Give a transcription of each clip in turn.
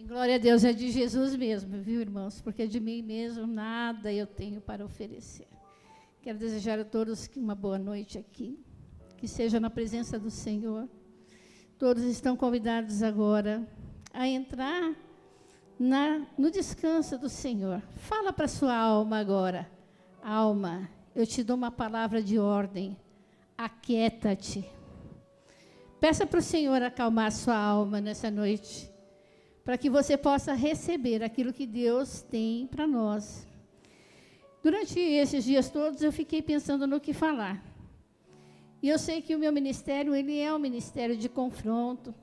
Glória a Deus, é de Jesus mesmo, viu, irmãos? Porque de mim mesmo nada eu tenho para oferecer. Quero desejar a todos uma boa noite aqui, que seja na presença do Senhor. Todos estão convidados agora a entrar no descanso do Senhor. Fala para a sua alma agora. Alma, eu te dou uma palavra de ordem. Aquieta-te. Peça para o Senhor acalmar a sua alma nessa noite, para que você possa receber aquilo que Deus tem para nós. Durante esses dias todos, eu fiquei pensando no que falar. E eu sei que o meu ministério, ele é um ministério de confronto.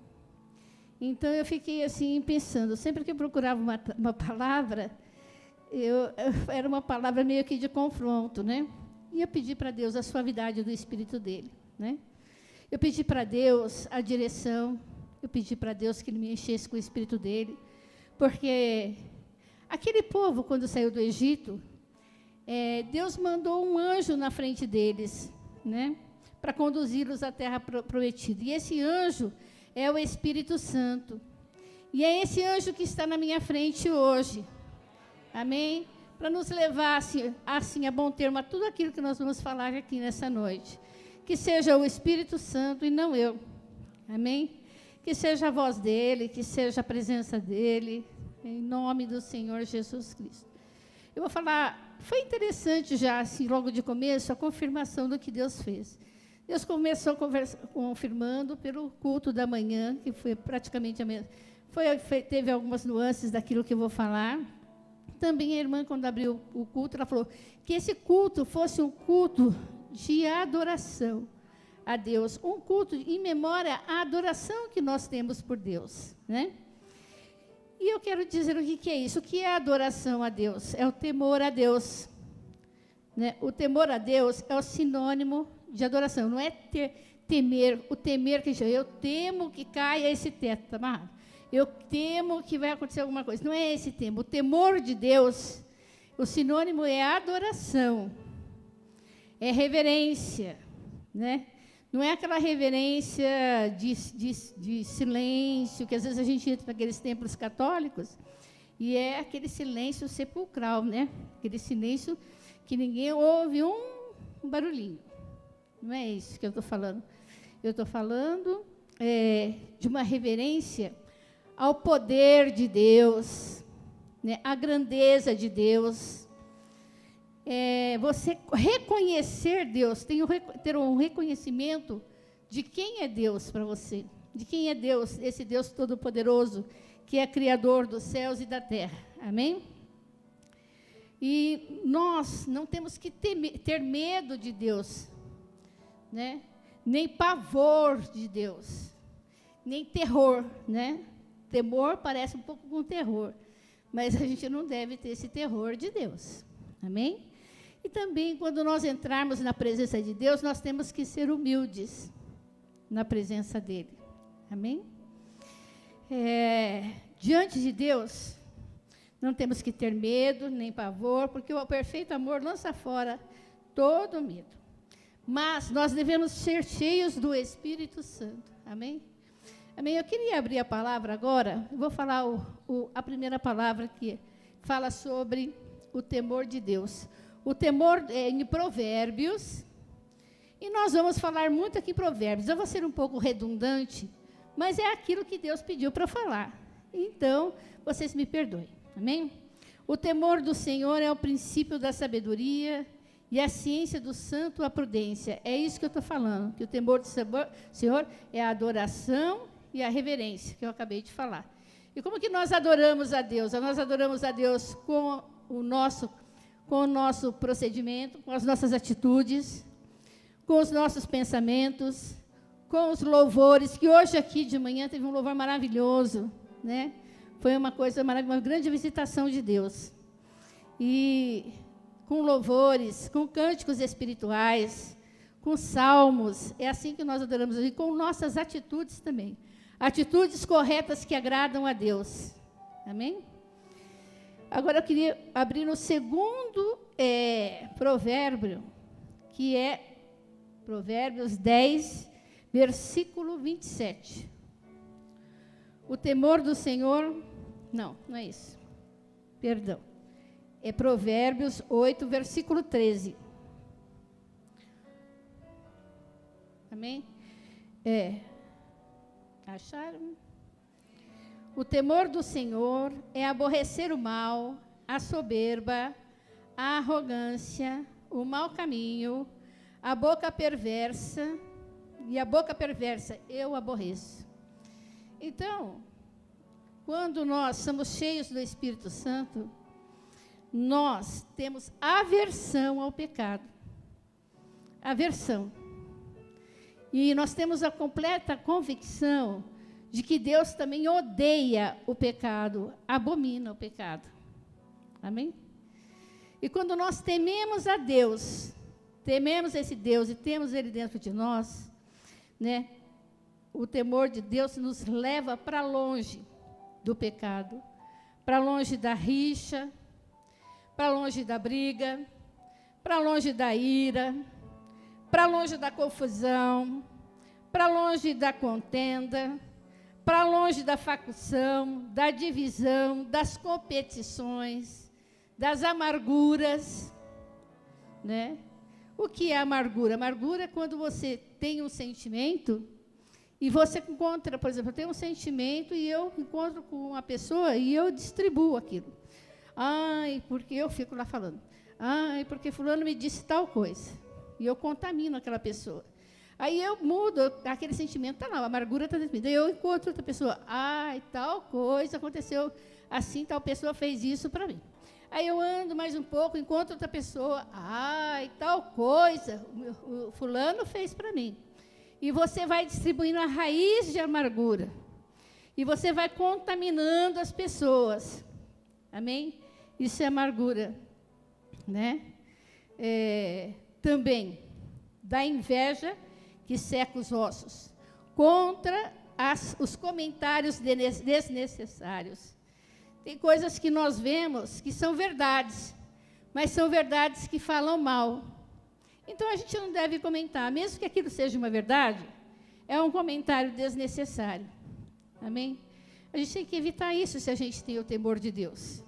Então, eu fiquei assim, pensando, sempre que eu procurava uma palavra, era uma palavra meio que de confronto, né? E eu pedi para Deus a suavidade do Espírito dele, né? Eu pedi para Deus a direção. Eu pedi para Deus que Ele me enchesse com o Espírito dEle, porque aquele povo, quando saiu do Egito, Deus mandou um anjo na frente deles, né, para conduzi-los à terra prometida. E esse anjo é o Espírito Santo. E é esse anjo que está na minha frente hoje. Amém? Para nos levar, assim, a bom termo, a tudo aquilo que nós vamos falar aqui nessa noite. Que seja o Espírito Santo e não eu. Amém? Que seja a voz dele, que seja a presença dele, em nome do Senhor Jesus Cristo. Eu vou falar, foi interessante já, assim, logo de começo, a confirmação do que Deus fez. Deus começou confirmando pelo culto da manhã, que foi praticamente a mesma. Teve algumas nuances daquilo que eu vou falar. Também a irmã, quando abriu o culto, ela falou que esse culto fosse um culto de adoração a Deus, um culto em memória à adoração que nós temos por Deus, né? E eu quero dizer o que é isso. O que é adoração a Deus? É o temor a Deus, né? O temor a Deus é o sinônimo de adoração. Não é temer, o temer que eu temo que caia esse teto, tá amarrado? Eu temo que vai acontecer alguma coisa. Não é esse temor. O temor de Deus, o sinônimo é adoração, é reverência, né? Não é aquela reverência de silêncio, que às vezes a gente entra naqueles templos católicos, e é aquele silêncio sepulcral, né? Aquele silêncio que ninguém ouve um barulhinho. Não é isso que eu estou falando. Eu estou falando de uma reverência ao poder de Deus, né? À grandeza de Deus. Você reconhecer Deus, ter um reconhecimento de quem é Deus para você, de quem é Deus, esse Deus todo-poderoso, que é criador dos céus e da terra. Amém? E nós não temos que ter medo de Deus, né? Nem pavor de Deus, nem terror, né? Temor parece um pouco com terror, mas a gente não deve ter esse terror de Deus. Amém? E também, quando nós entrarmos na presença de Deus, nós temos que ser humildes na presença dEle. Amém? Diante de Deus, não temos que ter medo, nem pavor, porque o perfeito amor lança fora todo medo. Mas nós devemos ser cheios do Espírito Santo. Amém? Amém? Eu queria abrir a palavra agora. Eu vou falar a primeira palavra que fala sobre o temor de Deus. O temor é em Provérbios, e nós vamos falar muito aqui em Provérbios. Eu vou ser um pouco redundante, mas é aquilo que Deus pediu para falar. Então, vocês me perdoem, amém? O temor do Senhor é o princípio da sabedoria, e a ciência do santo a prudência. É isso que eu estou falando, que o temor do Senhor é a adoração e a reverência, que eu acabei de falar. E como que nós adoramos a Deus? Nós adoramos a Deus com o nosso procedimento, com as nossas atitudes, com os nossos pensamentos, com os louvores, que hoje aqui de manhã teve um louvor maravilhoso, né? Foi uma coisa maravilhosa, uma grande visitação de Deus. E com louvores, com cânticos espirituais, com salmos, é assim que nós adoramos, e com nossas atitudes também. Atitudes corretas que agradam a Deus. Amém? Agora eu queria abrir no segundo provérbio, que é Provérbios 10, versículo 27. O temor do Senhor Não, não é isso. Perdão. É Provérbios 8, versículo 13. Amém? Acharam? O temor do Senhor é aborrecer o mal, a soberba, a arrogância, o mau caminho, a boca perversa, e a boca perversa eu aborreço. Então, quando nós somos cheios do Espírito Santo, nós temos aversão ao pecado. Aversão. E nós temos a completa convicção de que Deus também odeia o pecado, abomina o pecado. Amém? E quando nós tememos a Deus, tememos esse Deus e temos Ele dentro de nós, né? O temor de Deus nos leva para longe do pecado, para longe da rixa, para longe da briga, para longe da ira, para longe da confusão, para longe da contenda, para longe da facção, da divisão, das competições, das amarguras, né? O que é amargura? Amargura é quando você tem um sentimento e você encontra, por exemplo, eu tenho um sentimento e eu encontro com uma pessoa e eu distribuo aquilo. Ai, porque eu fico lá falando. Ai, porque fulano me disse tal coisa. E eu contamino aquela pessoa. Aí eu mudo aquele sentimento, tá lá, a amargura está dentro de mim. Eu encontro outra pessoa. Ai, tal coisa aconteceu assim, tal pessoa fez isso para mim. Aí eu ando mais um pouco, encontro outra pessoa. Ai, tal coisa o fulano fez para mim. E você vai distribuindo a raiz de amargura. E você vai contaminando as pessoas. Amém? Isso é amargura. Né? Também, da inveja que seca os ossos. Contra os comentários desnecessários. Tem coisas que nós vemos que são verdades, mas são verdades que falam mal. Então, a gente não deve comentar, mesmo que aquilo seja uma verdade, é um comentário desnecessário. Amém? A gente tem que evitar isso se a gente tem o temor de Deus.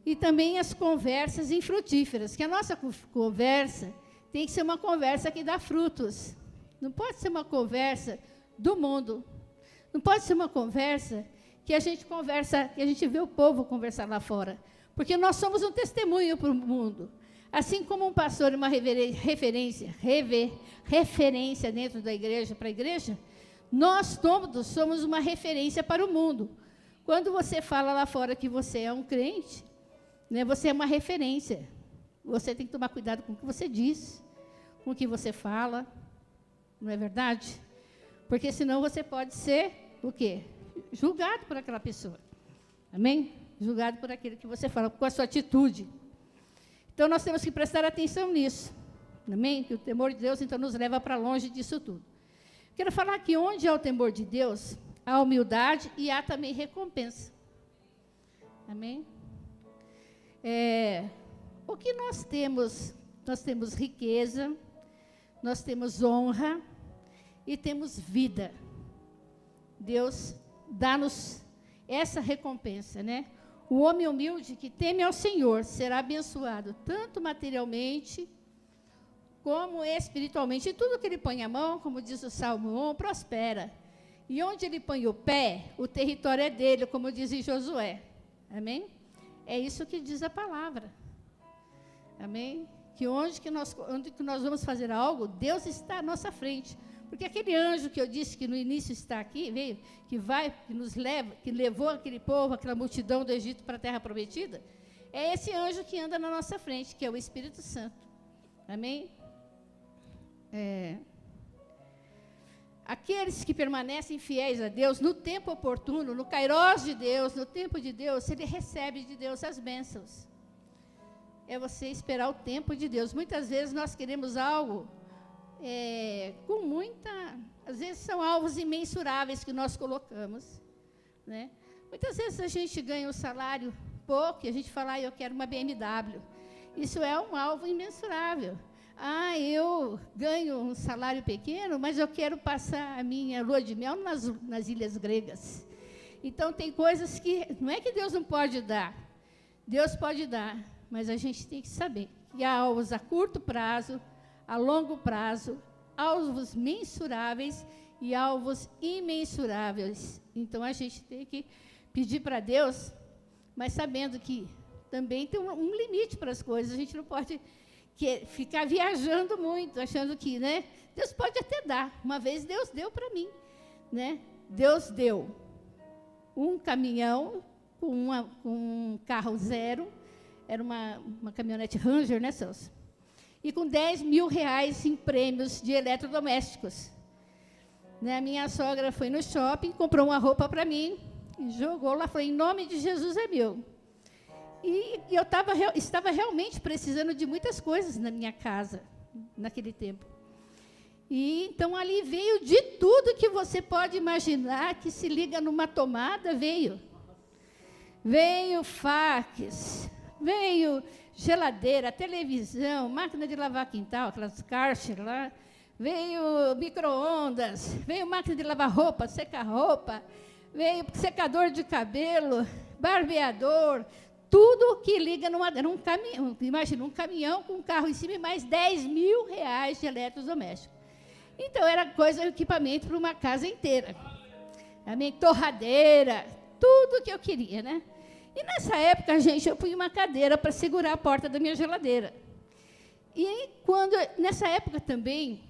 E também as conversas infrutíferas, que a nossa conversa tem que ser uma conversa que dá frutos. Não pode ser uma conversa do mundo. Não pode ser uma conversa que a gente conversa, que a gente vê o povo conversar lá fora. Porque nós somos um testemunho para o mundo. Assim como um pastor e uma referência dentro da igreja, para a igreja, nós todos somos uma referência para o mundo. Quando você fala lá fora que você é um crente, né, você é uma referência. Você tem que tomar cuidado com o que você diz, com o que você fala. Não é verdade? Porque senão você pode ser o quê? Julgado por aquela pessoa. Amém? Julgado por aquilo que você fala, com a sua atitude. Então, nós temos que prestar atenção nisso. Amém? Que o temor de Deus, então, nos leva para longe disso tudo. Quero falar que onde há o temor de Deus, há humildade e há também recompensa. Amém? O que nós temos? Nós temos riqueza, nós temos honra e temos vida. Deus dá-nos essa recompensa, né? O homem humilde que teme ao Senhor será abençoado, tanto materialmente como espiritualmente. E tudo que ele põe a mão, como diz o Salmo 1, prospera. E onde ele põe o pé, o território é dele, como diz em Josué. Amém? É isso que diz a palavra. Amém? Que onde que nós vamos fazer algo, Deus está à nossa frente. Porque aquele anjo que eu disse que no início está aqui, veio, que nos leva, que levou aquele povo, aquela multidão do Egito para a terra prometida, é esse anjo que anda na nossa frente, que é o Espírito Santo. Amém? Aqueles que permanecem fiéis a Deus, no tempo oportuno, no kairós de Deus, no tempo de Deus, ele recebe de Deus as bênçãos. É você esperar o tempo de Deus. Muitas vezes nós queremos algo com muita... Às vezes são alvos imensuráveis que nós colocamos, né? Muitas vezes a gente ganha um salário pouco e a gente fala, eu quero uma BMW. Isso é um alvo imensurável. Eu ganho um salário pequeno, mas eu quero passar a minha lua de mel nas ilhas gregas. Então, tem coisas que, não é que Deus não pode dar, Deus pode dar, mas a gente tem que saber que há alvos a curto prazo, a longo prazo, alvos mensuráveis e alvos imensuráveis. Então, a gente tem que pedir para Deus, mas sabendo que também tem um limite para as coisas, a gente não pode ficar viajando muito, achando que, né, Deus pode até dar. Uma vez Deus deu para mim, né? Deus deu um caminhão com um carro zero, era uma caminhonete Ranger, né, Celso? E com 10 mil reais em prêmios de eletrodomésticos. Né, a minha sogra foi no shopping, comprou uma roupa para mim, jogou lá, falou, em nome de Jesus é meu. E eu estava realmente precisando de muitas coisas na minha casa, naquele tempo. E então ali veio de tudo que você pode imaginar que se liga numa tomada, veio. Veio fax, veio geladeira, televisão, máquina de lavar quintal, aquelas Karcher lá, veio micro-ondas, veio máquina de lavar roupa, secar roupa, veio secador de cabelo, barbeador, tudo que liga era um caminhão, imagina, um caminhão com um carro em cima e mais 10 mil reais de eletrodoméstico. Então, era equipamento para uma casa inteira. A minha torradeira, tudo que eu queria, né? E nessa época, gente, eu punha uma cadeira para segurar a porta da minha geladeira. E nessa época também,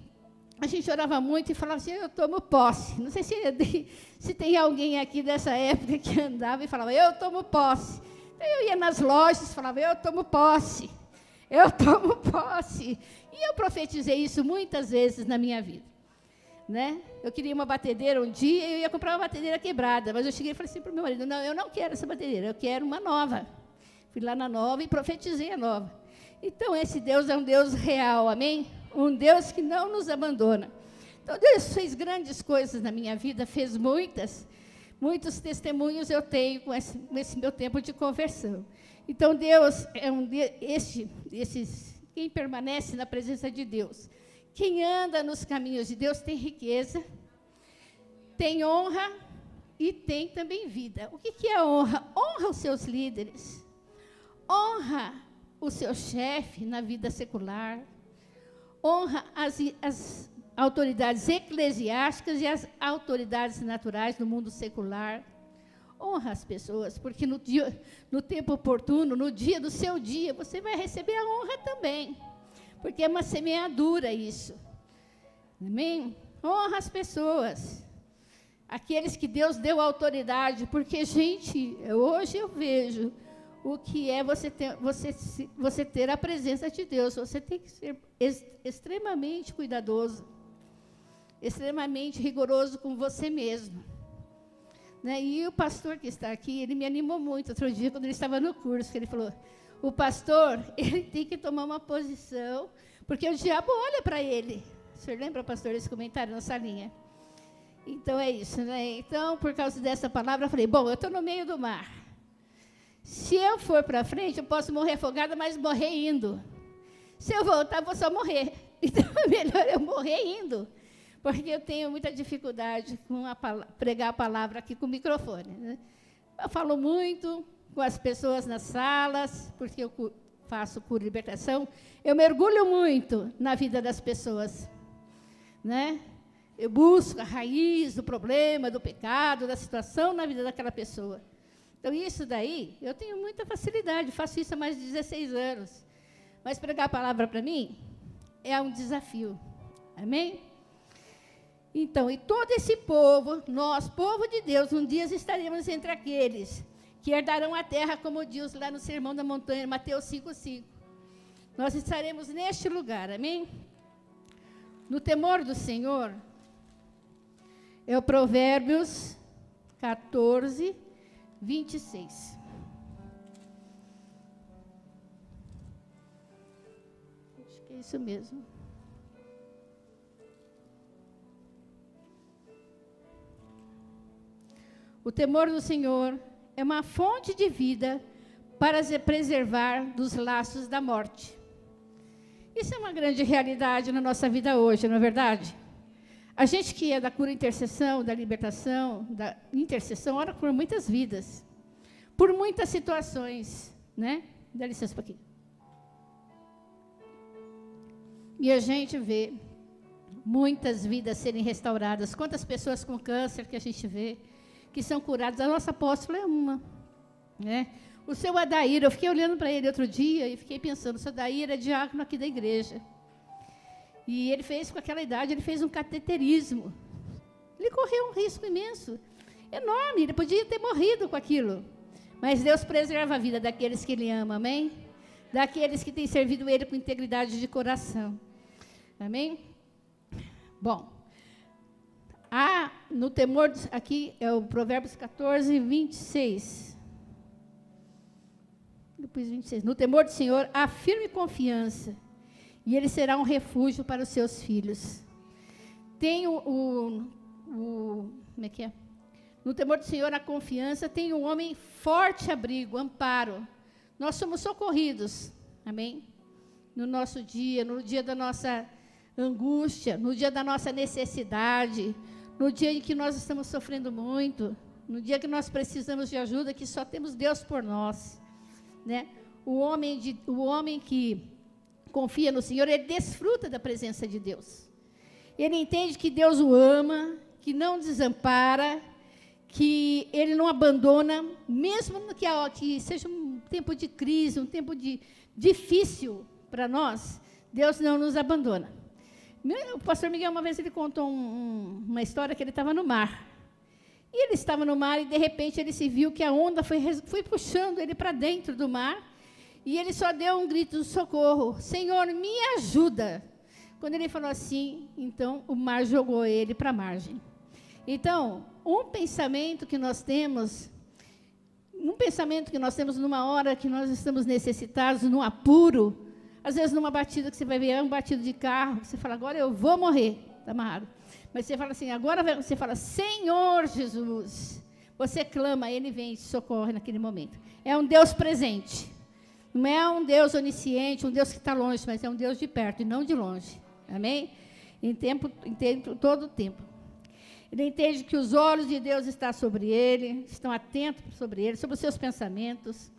a gente orava muito e falava assim, eu tomo posse. Não sei se tem alguém aqui dessa época que andava e falava, eu tomo posse. Então, eu ia nas lojas e falava, eu tomo posse. Eu tomo posse. E eu profetizei isso muitas vezes na minha vida. Né? Eu queria uma batedeira um dia, eu ia comprar uma batedeira quebrada, mas eu cheguei e falei assim para o meu marido, não, eu não quero essa batedeira, eu quero uma nova. Fui lá na nova e profetizei a nova. Então, esse Deus é um Deus real, amém? Um Deus que não nos abandona. Então, Deus fez grandes coisas na minha vida, fez muitos testemunhos eu tenho com esse meu tempo de conversão. Então, Deus é quem permanece na presença de Deus, quem anda nos caminhos de Deus tem riqueza, tem honra e tem também vida. O que é honra? Honra os seus líderes, honra o seu chefe na vida secular, honra as autoridades eclesiásticas e as autoridades naturais no mundo secular. Honra as pessoas, porque no tempo oportuno, no dia do seu dia, você vai receber a honra também, porque é uma semeadura isso. Amém? Honra as pessoas, aqueles que Deus deu autoridade, porque, gente, hoje eu vejo o que é você ter a presença de Deus. Você tem que ser extremamente cuidadoso, extremamente rigoroso com você mesmo. Né? E o pastor que está aqui, ele me animou muito outro dia, quando ele estava no curso, que ele falou, o pastor, ele tem que tomar uma posição, porque o diabo olha para ele. O senhor lembra, pastor, esse comentário na salinha? Então, é isso, né? Então, por causa dessa palavra, eu falei, bom, eu estou no meio do mar. Se eu for para frente, eu posso morrer afogada, mas morrer indo. Se eu voltar, eu vou só morrer. Então, é melhor eu morrer indo, porque eu tenho muita dificuldade com pregar a palavra aqui com o microfone. Né? Eu falo muito com as pessoas nas salas, porque eu faço cura e libertação. Eu mergulho muito na vida das pessoas. Né? Eu busco a raiz do problema, do pecado, da situação na vida daquela pessoa. Então, isso daí, eu tenho muita facilidade, faço isso há mais de 16 anos. Mas pregar a palavra para mim é um desafio. Amém? Então, e todo esse povo, nós, povo de Deus, um dia estaremos entre aqueles que herdarão a terra, como diz lá no Sermão da Montanha, Mateus 5:5. Nós estaremos neste lugar, amém? No temor do Senhor, é o Provérbios 14, 26. Acho que é isso mesmo. O temor do Senhor é uma fonte de vida para se preservar dos laços da morte. Isso é uma grande realidade na nossa vida hoje, não é verdade? A gente que é da cura intercessão, da libertação, da intercessão, ora por muitas vidas, por muitas situações, né? Dá licença um pouquinho. E a gente vê muitas vidas serem restauradas. Quantas pessoas com câncer que a gente vê, que são curadas. A nossa apóstola é uma, né? O seu Adair, eu fiquei olhando para ele outro dia e fiquei pensando, o seu Adair é diácono aqui da igreja. E ele fez, com aquela idade, ele fez um cateterismo. Ele correu um risco imenso, enorme, ele podia ter morrido com aquilo. Mas Deus preserva a vida daqueles que Ele ama, amém? Daqueles que têm servido Ele com integridade de coração. Amém? Bom, no temor, aqui é o Provérbios 14, 26. Depois 26. No temor do Senhor, há firme confiança, e Ele será um refúgio para os seus filhos. Tem como é que é? No temor do Senhor, a confiança, tem um homem forte abrigo, amparo. Nós somos socorridos, amém? No nosso dia, no dia da nossa angústia, no dia da nossa necessidade, no dia em que nós estamos sofrendo muito, no dia que nós precisamos de ajuda, que só temos Deus por nós, né? O homem que confia no Senhor, ele desfruta da presença de Deus. Ele entende que Deus o ama, que não desampara, que Ele não abandona, mesmo que seja um tempo de crise, um tempo difícil para nós, Deus não nos abandona. O pastor Miguel, uma vez, ele contou uma história que ele estava no mar. E ele estava no mar e, de repente, ele se viu que a onda foi puxando ele para dentro do mar. E ele só deu um grito de socorro. Senhor, me ajuda. Quando ele falou assim, então o mar jogou ele para a margem. Então, um pensamento que nós temos numa hora que nós estamos necessitados, num apuro, às vezes numa batida que você vai ver, é um batido de carro, você fala, agora eu vou morrer, está amarrado. Mas você fala assim, agora você fala, Senhor Jesus. Você clama, Ele vem e te socorre naquele momento. É um Deus presente. Não é um Deus onisciente, um Deus que está longe, mas é um Deus de perto e não de longe. Amém? Em todo o tempo. Ele entende que os olhos de Deus estão sobre ele, estão atentos sobre ele, sobre os seus pensamentos.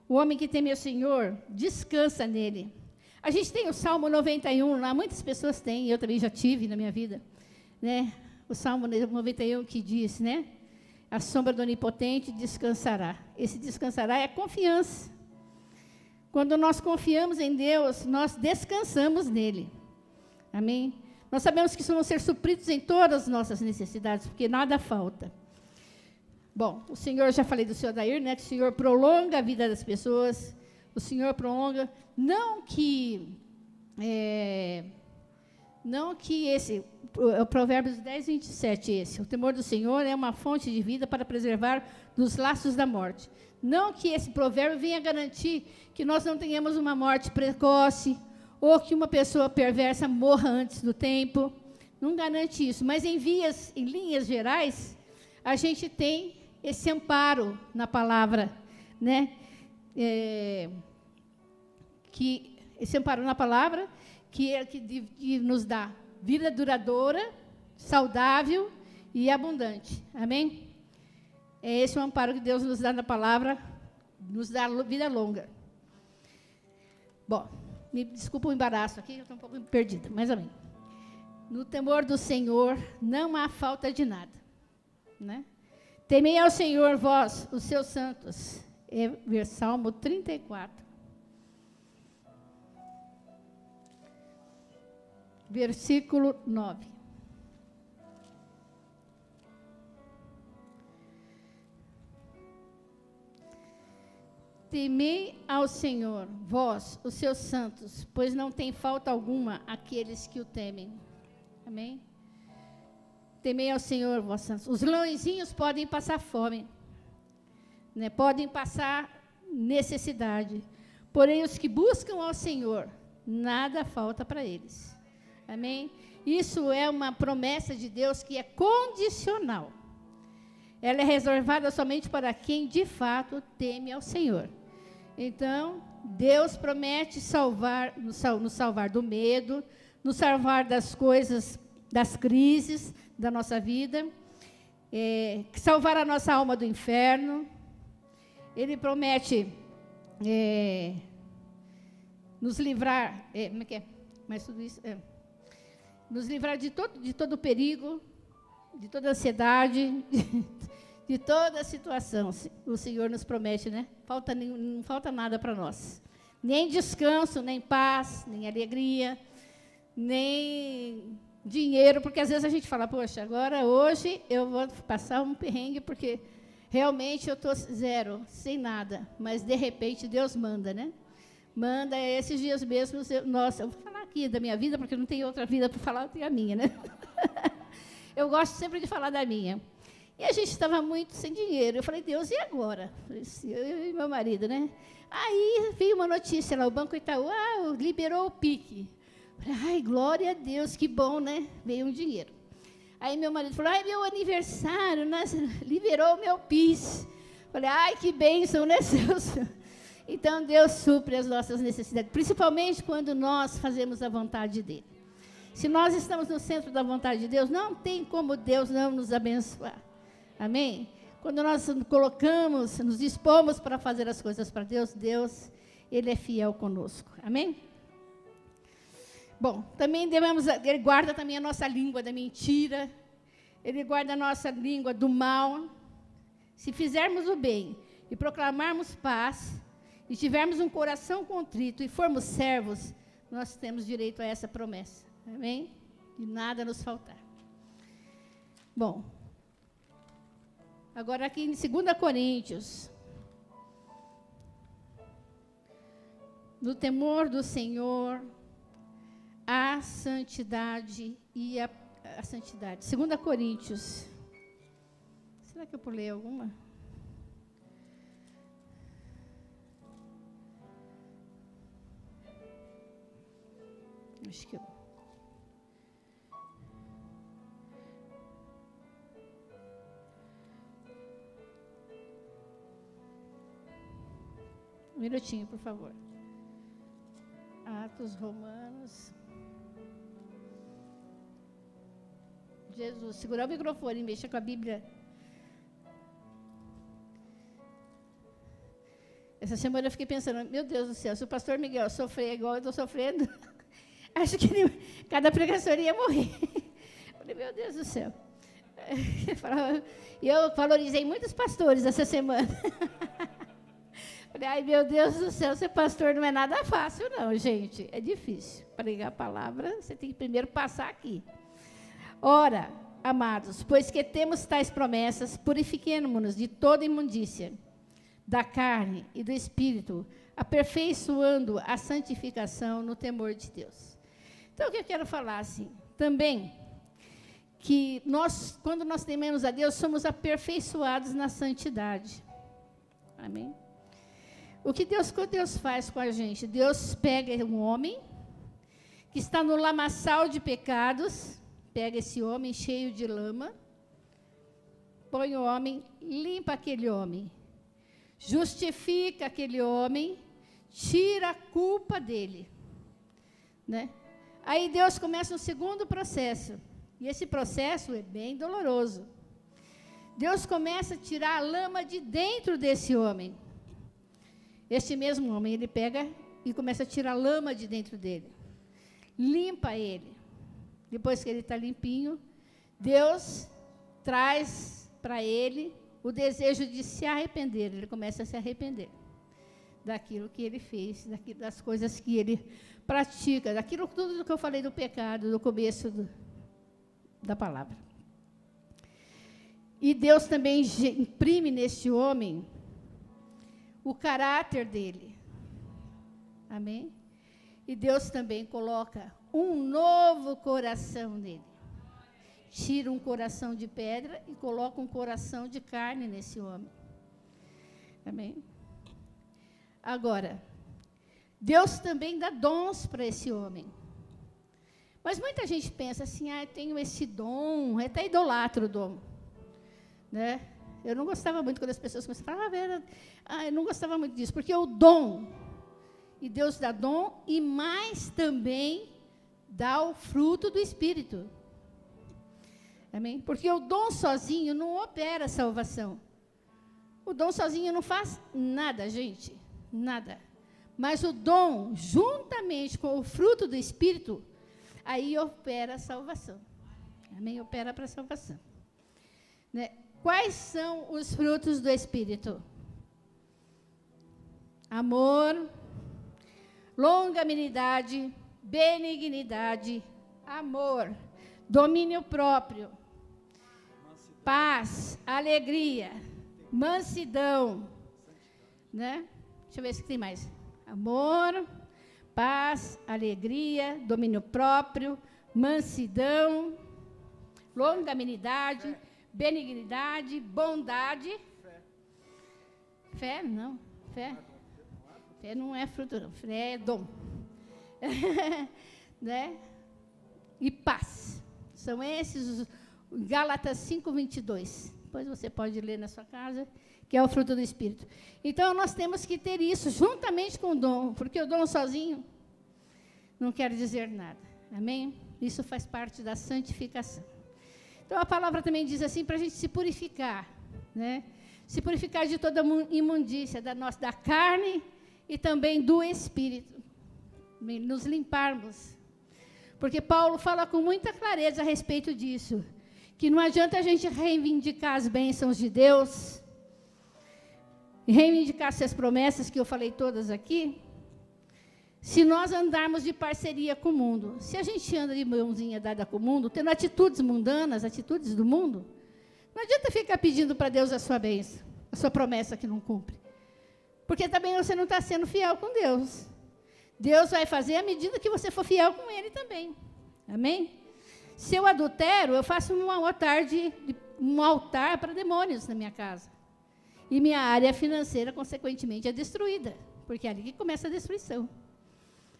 O homem que teme o Senhor, descansa nele. A gente tem o Salmo 91 lá, muitas pessoas têm, eu também já tive na minha vida, né? O Salmo 91 que diz, né? A sombra do Onipotente descansará. Esse descansará é confiança. Quando nós confiamos em Deus, nós descansamos nele. Amém? Nós sabemos que vamos ser supridos em todas as nossas necessidades, porque nada falta. Bom, o Senhor, já falei do Senhor Adair, né? Que o Senhor prolonga a vida das pessoas. O Senhor prolonga, não que o Provérbios 10, 27, esse. O temor do Senhor é uma fonte de vida para preservar dos laços da morte. Não que esse provérbio venha garantir que nós não tenhamos uma morte precoce, ou que uma pessoa perversa morra antes do tempo. Não garante isso. Mas em linhas gerais, a gente tem esse amparo na palavra, né? Esse amparo na palavra, que nos dá vida duradoura, saudável e abundante. Amém? É esse o amparo que Deus nos dá na palavra, nos dá vida longa. Bom, me desculpa o embaraço aqui, eu estou um pouco perdida, mas amém. No temor do Senhor não há falta de nada, né? Temei ao Senhor, vós, os seus santos. É Salmo 34. Versículo 9. Temei ao Senhor, vós, os seus santos, pois não tem falta alguma aqueles que o temem. Amém? Temei ao Senhor, vós santos. Os leõezinhos podem passar fome, né? Podem passar necessidade. Porém, os que buscam ao Senhor, nada falta para eles. Amém? Isso é uma promessa de Deus que é condicional. Ela é reservada somente para quem, de fato, teme ao Senhor. Então, Deus promete nos salvar do medo, nos salvar das coisas das crises da nossa vida, salvar a nossa alma do inferno. Ele promete nos livrar, como é que é? Mas tudo isso, nos livrar de todo perigo, de toda ansiedade, de toda situação. O Senhor nos promete, né? Não falta nada para nós. Nem descanso, nem paz, nem alegria, nem dinheiro, porque às vezes a gente fala, poxa, hoje eu vou passar um perrengue, porque realmente eu estou zero, sem nada. Mas, de repente, Deus manda, né? Manda, esses dias mesmos, eu vou falar aqui da minha vida, porque não tem outra vida para falar, eu tenho a minha, né? Eu gosto sempre de falar da minha. E a gente estava muito sem dinheiro. Eu falei, Deus, e agora? Eu e meu marido, né? Aí veio uma notícia lá, o Banco Itaú, liberou o PIX. Falei, ai, glória a Deus, que bom, né? Veio um dinheiro. Aí meu marido falou, meu aniversário, né? Liberou o meu PIS. Falei, ai, que bênção, né, Deus? Então, Deus supre as nossas necessidades, principalmente quando nós fazemos a vontade dEle. Se nós estamos no centro da vontade de Deus, não tem como Deus não nos abençoar. Amém? Quando nós nos dispomos para fazer as coisas para Deus, Ele é fiel conosco. Amém? Bom, também Ele guarda também a nossa língua da mentira. Ele guarda a nossa língua do mal. Se fizermos o bem e proclamarmos paz, e tivermos um coração contrito e formos servos, nós temos direito a essa promessa. Amém? E nada nos faltar. Bom, agora aqui em 2 Coríntios. No temor do Senhor, a santidade e a santidade. 2 Coríntios. Será que eu pulei alguma? Acho que eu... Um minutinho, por favor. Atos Romanos. Jesus, segurar o microfone e mexer com a Bíblia. Essa semana eu fiquei pensando, meu Deus do céu, se o pastor Miguel sofrer igual eu estou sofrendo, acho que cada pregação ia morrer. Falei, meu Deus do céu. E eu valorizei muitos pastores essa semana. Falei, ai, meu Deus do céu, ser pastor não é nada fácil, não, gente. É difícil. Pregar a palavra, você tem que primeiro passar aqui. Ora, amados, pois que temos tais promessas, purifiquemo-nos de toda imundícia, da carne e do espírito, aperfeiçoando a santificação no temor de Deus. Então, o que eu quero falar, assim, também, que nós, quando nós tememos a Deus, somos aperfeiçoados na santidade. Amém? O que Deus faz com a gente? Deus pega um homem que está no lamaçal de pecados, pega esse homem cheio de lama, põe o homem, limpa aquele homem, justifica aquele homem, tira a culpa dele, né? Aí Deus começa um segundo processo, e esse processo é bem doloroso. Deus começa a tirar a lama de dentro desse homem. Este mesmo homem, ele pega e começa a tirar a lama de dentro dele. Limpa ele. Depois que ele está limpinho, Deus traz para ele o desejo de se arrepender. Ele começa a se arrepender daquilo que ele fez, das coisas que ele pratica, daquilo tudo do que eu falei do pecado, do começo da palavra. E Deus também imprime neste homem o caráter dele. Amém? E Deus também coloca um novo coração nele. Tira um coração de pedra e coloca um coração de carne nesse homem. Amém? Agora, Deus também dá dons para esse homem. Mas muita gente pensa assim, eu tenho esse dom, é até idolatra o dom. Né? Eu não gostava muito quando as pessoas começavam a falar, eu não gostava muito disso, porque o dom, e Deus dá dom, e mais também dá o fruto do Espírito. Amém? Porque o dom sozinho não opera a salvação. O dom sozinho não faz nada, gente. Nada. Mas o dom, juntamente com o fruto do Espírito, aí opera a salvação. Amém? Opera para a salvação. Né? Quais são os frutos do Espírito? Amor, longanimidade, benignidade, amor, domínio próprio, paz, alegria, mansidão, né? Deixa eu ver se tem mais. Amor, paz, alegria, domínio próprio, mansidão, longanimidade, benignidade, bondade. Fé, não. Fé não é fruto, não. Fé é dom. Né? E paz. São esses os Gálatas 5:22. Depois você pode ler na sua casa, que é o fruto do Espírito. Então, nós temos que ter isso juntamente com o dom, porque o dom sozinho não quer dizer nada. Amém? Isso faz parte da santificação. Então, a palavra também diz assim, para a gente se purificar, né? Se purificar de toda imundícia da carne e também do Espírito. Nos limparmos. Porque Paulo fala com muita clareza a respeito disso, que não adianta a gente reivindicar as bênçãos de Deus, reivindicar essas promessas que eu falei todas aqui, se nós andarmos de parceria com o mundo. Se a gente anda de mãozinha dada com o mundo, tendo atitudes mundanas, atitudes do mundo, não adianta ficar pedindo para Deus a sua bênção, a sua promessa que não cumpre. Porque também você não está sendo fiel com Deus. Deus vai fazer à medida que você for fiel com Ele também. Amém? Se eu adultero, eu faço um altar para demônios na minha casa. E minha área financeira, consequentemente, é destruída. Porque é ali que começa a destruição.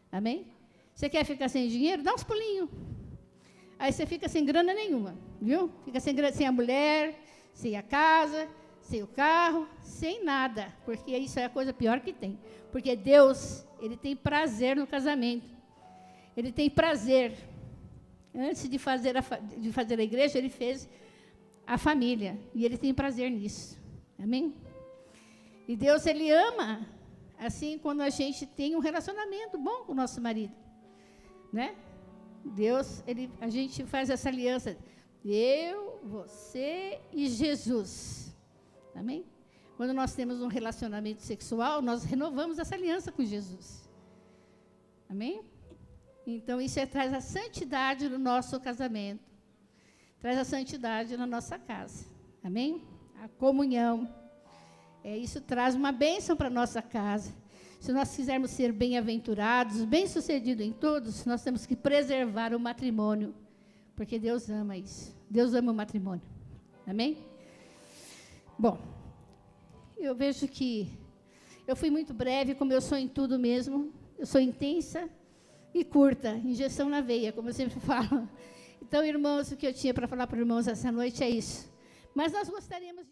Amém? Você quer ficar sem dinheiro? Dá uns pulinhos. Aí você fica sem grana nenhuma, viu? Fica sem a mulher, sem a casa, sem o carro, sem nada. Porque isso é a coisa pior que tem. Porque Deus, Ele tem prazer no casamento. Ele tem prazer. Antes de fazer a igreja, Ele fez a família. E Ele tem prazer nisso. Amém? E Deus, Ele ama, assim, quando a gente tem um relacionamento bom com o nosso marido. Né? Deus, a gente faz essa aliança. Eu, você e Jesus. Amém? Quando nós temos um relacionamento sexual, nós renovamos essa aliança com Jesus. Amém? Então, isso traz a santidade no nosso casamento. Traz a santidade na nossa casa. Amém? A comunhão. Isso traz uma bênção para a nossa casa. Se nós quisermos ser bem-aventurados, bem-sucedidos em todos, nós temos que preservar o matrimônio. Porque Deus ama isso. Deus ama o matrimônio. Amém? Bom, eu vejo que eu fui muito breve, como eu sou em tudo mesmo. Eu sou intensa e curta, injeção na veia, como eu sempre falo. Então, irmãos, o que eu tinha para falar para os irmãos essa noite é isso. Mas nós gostaríamos de...